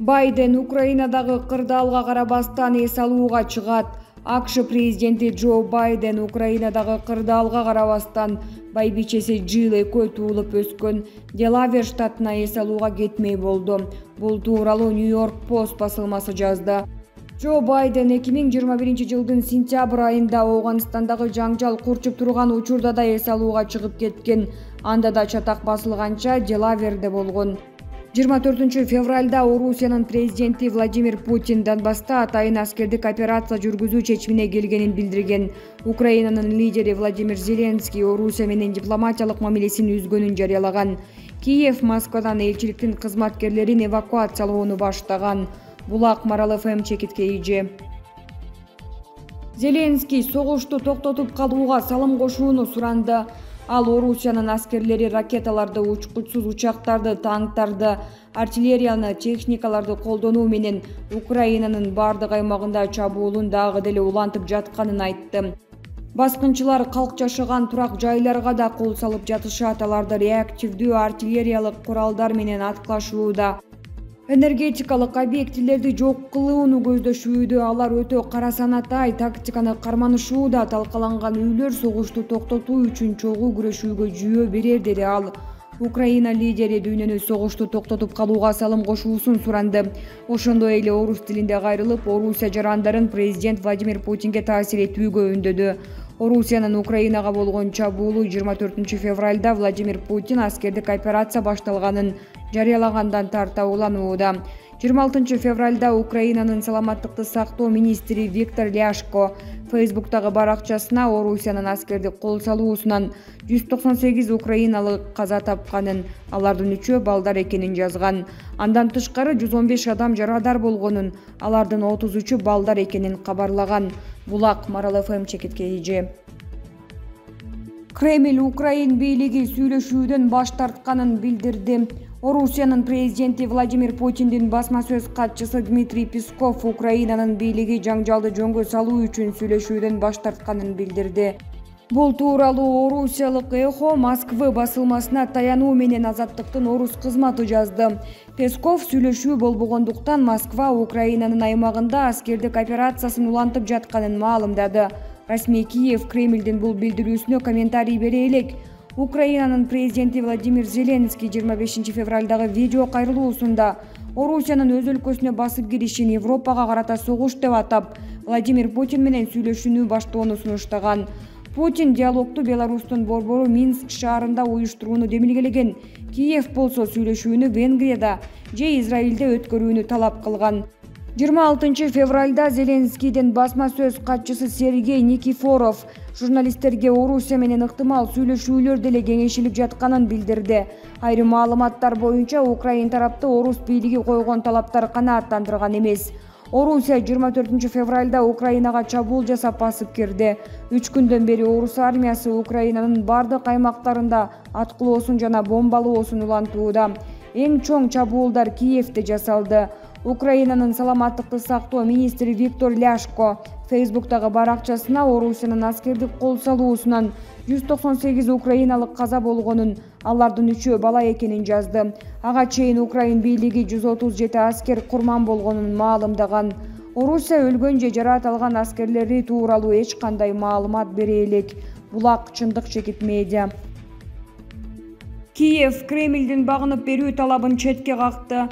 Байден Украинадагы кырдаалга карабастан эс алууга чыгат. АКШ президенти Джо Байден Украинадагы кырдаалга карабастан байбичеси Джилл экөө туулуп өскөн Делавер штатына эс алууга кетмей болду. Бул тууралуу Нью-Йорк Пост басылмасы жазды. Джо Байден 2021-жылдын сентябрь айында Ауганстандагы жаңжал курчуп турган учурда да эс алууга чыгып кеткен. Анда да чатак басылганча Делаверде болгон. 24 февралда Орусиянын президенти Владимир Путин Донбасста атайын аскердик операция жүргүзүү чечимине келгенин билдирген. Украинанын лидери Владимир Зеленский Орусия менен дипломатиялык мамилесин үзгөнүн жарыялаган. Киев Москвадан элчиликтин кызматкерлерин эвакуациялоону баштаган. Булак Марал ФМ чекиткейи. Зеленский согушту токтотуп калууга салым кошууну суранды. Ал Орусиянын аскерлери ракеталарды, учкучсуз учактарды, танктарды, артиллерияны, техникаларды колдонуу менен Украинанын бардык аймагында чабуулун дагы деле улантып жатканын айтты. Баскынчылар калк жашаган турак жайларга да кол салып жатышат, аларды реактивдүү артиллериялык куралдар менен аткылашууда. Энергетикалык объектилерди жок кылууну көздөшүүдө, алар өтө карасанатай тактиканы карманышууда. Талкаланган үйлөр согушту токтотуу үчүн чогуу күрөшүүгө жүйө берер, деди ал. Украина лидери дүйнөнү согушту токтотуп калууга салым кошуусун суранды. Ошондой эле орус тилинде кайрылып, Орусия жарандарын президент Владимир Путинге таасир этүүгө үндөдү. Орусиянын Украинага болгон чабуулу 24 февралда Владимир Путин аскердик операция башталганын жарыялагандан тарта уланууда. 26 февралда Украинанын саламаттыкты сактоо министри Виктор Ляшко Фейсбуктагы баракчасына Орусиянын аскердик кол салуусунан 198 украиналык каза тапканын, алардын 3-өө балдар экенин жазган. Андан тышкары 115 адам жарадар болгонун, алардын 33-ü балдар экенин кабарлаган. Булак Марал ФМ чекиткейи. Кремль Украин бийлиги сүйлөшүүдөн баш тартканын билдирди. Орусиянын президенти Владимир Путиндин басма сөз катчысы Дмитрий Песков Украинанын бийлиги жаңжалды жөнгө салуу үчүн сүйлөшүүдөн баш тартканын билдирди. Бул тууралуу орусиялык Эхо Москвы басылмасына таянуу менен Азаттыктын орус кызматы жазды. Песков сүйлөшүү болбогондуктан Москва Украинанын аймагында аскердик операциясын улантып жатканын маалымдады. Расмий Киев Кремлдин бул билдирүүсүнө комментарий бере элек. Украинанын президенти Владимир Зеленский 25 февралдагы видео кайрылуусунда Орусиянын өз өлкөсүнө басып киришин Европага карата согуш деп атап, Владимир Путин менен сүйлөшүүнү баштоону сунуштаган. Путин диалогту Беларустун борбору Минск шаарында уюштурууну демилгелеген. Киев болсо сүйлөшүүнү Венгрияда же Израилде өткөрүүнү талап кылган. 26 февралда Зеленскийден басма сөз катчысы Сергей Никифоров журналисттерге Орусия менен ыктымал сүйлөшүүлөр деле кеңешилип жатканын билдирди. Айрым маалыматтар боюнча Украин тарапты орус бийлиги койгон талаптар канааттандырган эмес. Орусия 24 февралда Украинага чабуул жасап басып кирди. 3 күндөн бери орус армиясы Украинанын бардык аймактарында аткылоосун жана бомбалоосун улантууда. Эң чоң чабуулдар Киевде жасалды. Украинанын саламаттыкты сактоо министри Виктор Ляшко Фейсбуктагы баракчасына Орусиянын аскердик кол салуусунан 198 украиналык каза болгонун, алардын 3-өө бала экенин жазды. Ага чейин Украин бийлиги 137 аскер курман болгонун маалымдаган. Орусия өлгөн же жаратылган аскерлери тууралуу эч кандай маалымат бере элек. Булак чындык чекит медиа. Киев Кремлдин багынып берүү талабын четке какты.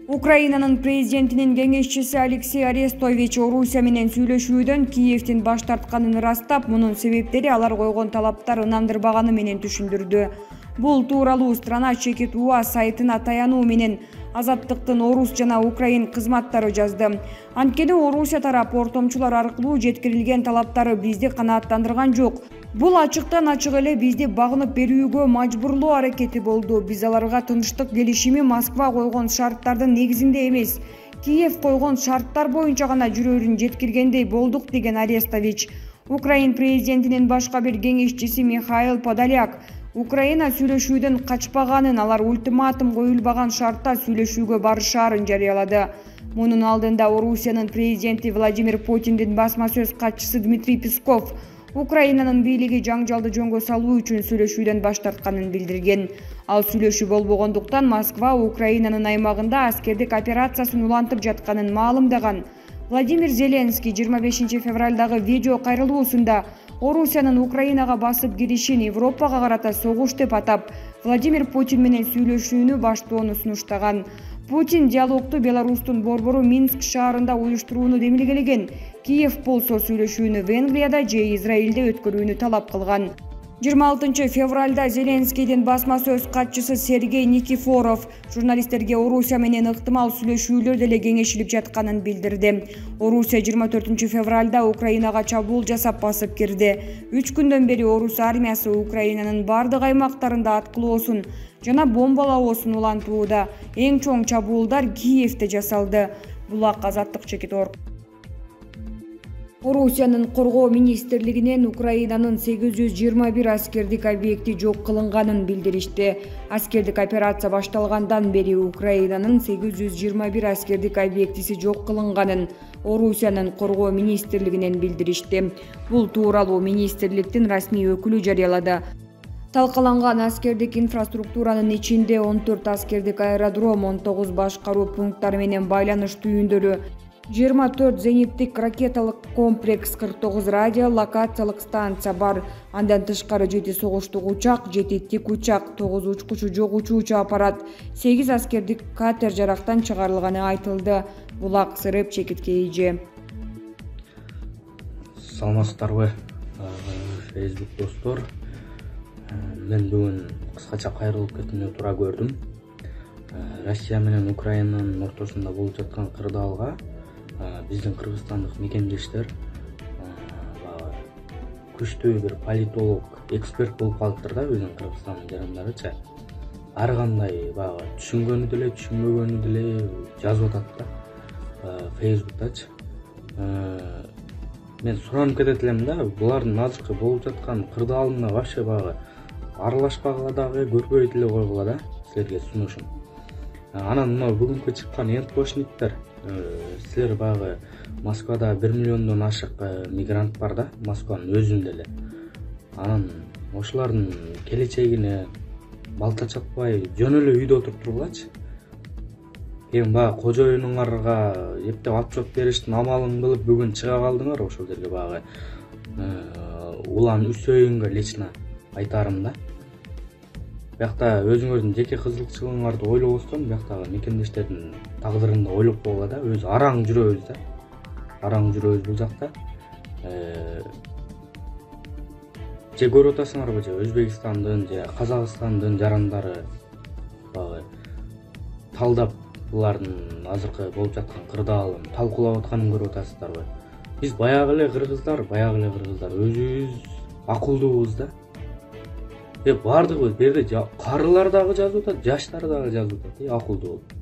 Украинанын президентинин кеңешчиси Алексей Арестович Орусия менен сүйлөшүүдөн Киевдин баш тартканын ырастап, мунун себептери алар койгон талаптар ынандырбаганы менен түшүндүрдү. Бул тууралуу страна чекит УА сайтына таянуу менен Азаттыктын орус жана украин кызматтары жазды. Анткени Орусия тарап ортомчулар аркылуу жеткирилген талаптары бизди канааттандырган жок. Бул ачыктан ачык эле бизди багынып берүүгө мажбурлоо аракети болду. Биз аларга тынчтык келишими Москва койгон шарттардын негизинде эмес, Киев койгон шарттар боюнча гана жүрөрүн жеткиргендей болдук, деген Арестович. Украин президентинин башка бир кеңешчиси Михаил Подоляк Украина сүйлөшүүдөн качпаганын, алар ультиматум коюлбаган шартта сүйлөшүүгө барышаарын жарыялады. Мунун алдында Орусиянын президенти Владимир Путиндин басма сөз катчысы Дмитрий Песков Украинанын бийлиги жаңжалды жөнгө салуу үчүн сүйлөшүүдөн баш тартканын билдирген. Ал сүйлөшүү болбогондуктан Москва Украинанын аймагында аскердик операциясын улантып жатканын маалымдаган. Владимир Зеленский 25 февралдагы видео кайрылуусунда Орусиянын Украинага басып киришин Европага карата согуш деп атап, Владимир Путин менен сүйлөшүүнү баштоону сунуштаган. Путин диалогту Беларустун борбору Минск шаарында уюштурууну демилгелеген. Киев болсо сүйлөшүүнү Венгрияда же Израилде өткөрүүнү талап кылган. 26 февралда Зеленскийдин басма сөз катчысы Сергей Никифоров журналисттерге Орусия менен ыктымал сүйлөшүүлөр деле кеңешилип жатканын билдирди. Орусия 24 февралда Украинага чабуул жасап басып кирди. 3 күндөн бери Орус армиясы Украинанын бардык аймактарында аткылоосун жана бомбалоосун улантууда. Эң чоң чабуулдар Киевде жасалды. Булак Азаттык-Чекит.org. Орусиянын коргоо министрлигинен Украинанын 821 аскердик объекти жок кылынганын билдиришти. Аскердик операция башталгандан бери Украинанын 821 аскердик объектиси жок кылынганын Орусиянын коргоо министрлигинен билдиришти. Бул тууралуу министрликтин расмий өкүлү жарыялады. Талкаланган аскердик инфраструктуранын ичинде 14 аскердик аэродром, 19 башкаруу пункттары менен байланыш түйүндөрү, 24 зениттик ракеталык комплекс, 49 радиолокациялык станция бар. Андан тышкары 7 согуштук учак, 7 тик учак, 9 учкучу жок учуучу аппарат, 8 аскердик катер жарактан чыгарылганы айтылды. Булак Сырып, Чекит KG. Саламатсыздарбы, Facebook достор. Мен бүгүн кыскача кайрылып кетүүнү туура көрдүм. Россия менен Украинанын ортосунда болуп жаткан кырдаалга биздин кыргызстандык мекендештер күчтүү бир политолог, эксперт болуп калыптыр да биздин Кыргызстандын жарандарычы. Ар кандай түшүнгөнү деле, түшүнбөгөнү деле жазып атат да Facebook'тачы. Мен суранып кетет элем да, булардын азыркы болуп жаткан кырдаалына вообще аралашпагыла дагы, көрбөй деле койгула да, силерге сунушум. Анан мына бүгүнкү чыккан энтпошниктер, силер Москвада 1 миллиондон ашык мигрант бар да, Москванын өзүндө эле. Анан ошолордун келечегине балта чаппай, жөн эле үйдө отуруп тургулачы. Кийин кожоюнуңарга эптеп отчет бериштин амалын кылып бүгүн чыга калдыңар, ошол жерге Улан Үсөйүнгө лично айтарым да. Бияқта өзүңөрдүн жеке кызыкчылыгыңарды ойлобостон, бияктагы мекендештердин тагдырын да ойлоп койгула да, өзү араң жүрөбүз да. Араң жүрөбүз бул жакта. Же көрүп атасыңарбы, же Өзбекстандын, же Казакстандын жарандары талдап булардын азыркы болуп жаткан кырдаалын талкуулап атканын көрүп атасыздарбы? Биз баягы эле кыргыздар өзүбүз акылдуубуз да. Бардыгыбыз бу жерде карылар дагы жазып атат, жаштар дагы жазып атат, акылдуу болуп.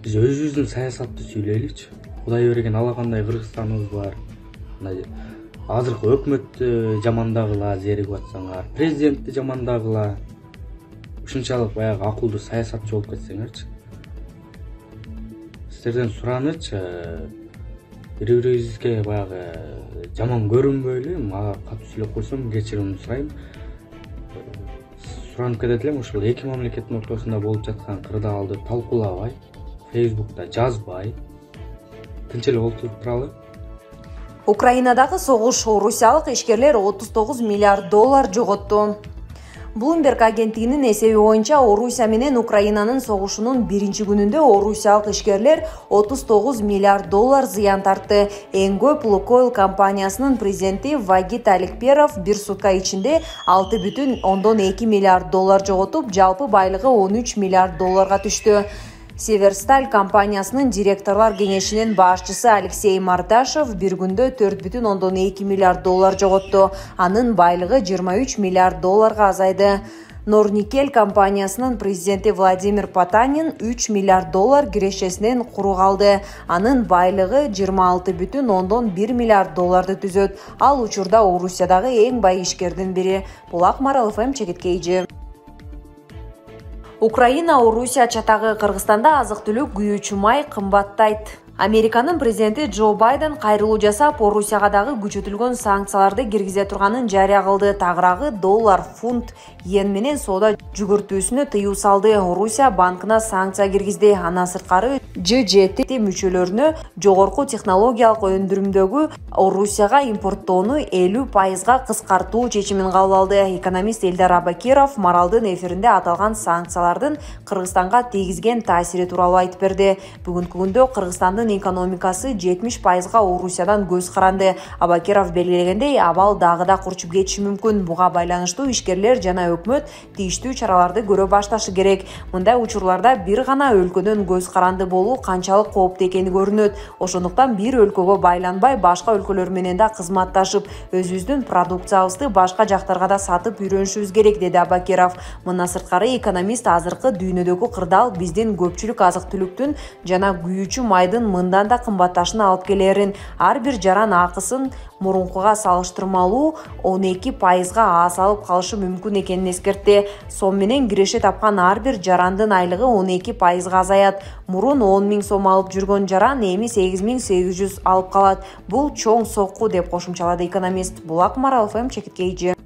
Биз өзүбүздүн саясатты сүйлөйлүчү. Кудай берген алакандай Кыргызстаныбыз бар. Азыркы өкмөттү жамандагыла, зеригип атсаңар, президентти жамандагыла. Ушунчалык баягы акылдуу саясатчы болуп кетсеңерчи. Сиздерден суранычы, бири-бирибизге жаман көрүнбөйлү, мага катуу сүйлөп койсом кечирим сурайм. Суранып кетет элем, ушул эки мамлекеттин ортосунда болуп жаткан кырдаалды талкуулабай, Facebook'та жазбай, тынч эле отуруп туралы. Украинадагы согуш орусиялык ишкерлер $39 миллиард жоготту. Bloomberg агенттигинин эсеби боюнча Орусия менен Украинанын согушунун биринчи күнүндө орусиялык ишкерлер $39 миллиард зыян тартты. Эң көп Лукойл компаниясынын президенти Вагит Аликперов бир сутка ичинде $6,2 миллиард жоготуп, жалпы байлыгы $13 миллиард түштү. Северсталь компаниясынын директорлор кеңешинин башчысы Алексей Мардашев бир күндө $4,2 миллиард жоготту. Анын байлыгы $23 миллиард азайды. Норникель компаниясынын президенти Владимир Потанин $3 миллиард кирешесинен куру калды. Анын байлыгы $26,1 миллиард түзөт. Ал учурда Орусиядагы эң бай ишкердин бири. Булак Марал ФМ, Чекит KG. Украина Орусия чатагы Кыргызстанда азык-түлүк күйүүчү май кымбаттайт. Американын президенти Джо Байден кайрылуу жасап, Орусияга дагы күчөтүлгөн санкцияларды киргизе турганын жарыя кылды. Тагыраагы доллар, фунт, йен менен соода жүгүртүүсүнө тыюу салды. Орусия банкына санкция киргизди. Андан сырткары G7 мүчөлөрүнө жогорку технологиялык өндүрүмдөгү Орусияга импорттоону 50% кыскартуу чечимин кабыл алды. Экономист Элдар Абакиров Маралдын эфиринде аталган санкциялардын Кыргызстанга тийгизген таасири тууралуу айтып берди. Бүгүнкү күндө Кыргызстандын экономикасы 70% Орусиядан көз каранды. Абакиров белгилегендей, абал дагы да курчуп кетиши мүмкүн. Буга байланыштуу ишкерлер жана өкмөт тийиштүү чараларды көрө башташы керек. Мындай учурларда бир гана өлкөдөн көз каранды болуу канчалык кооптуу экени көрүнөт. Ошондуктан бир өлкөгө байланбай, башка өлкөлөр менен да кызматташып, өзүбүздүн продукциябызды башка жактарга да сатып үйрөнүшүбүз керек, деди Абакиров. Мындан сырткары экономист азыркы дүйнөдөгү кырдаал биздин көпчүлүк азык-түлүктүн жана күйүүчү майдын мындан да кымбатташына алып келерин, ар бир жаран акысын мурункуга салыштырмалуу 12% аз алып калышы мүмкүн экенин эскертти. Сом менен киреше тапкан ар бир жарандын айлыгы 12% азаят. Мурун 10 000 сом алып жүргөн жаран эми 8800 алып калат. Бул чоң сокку, деп кошумчалады экономист. Булак Марал ФМ, Чекиткей Ж.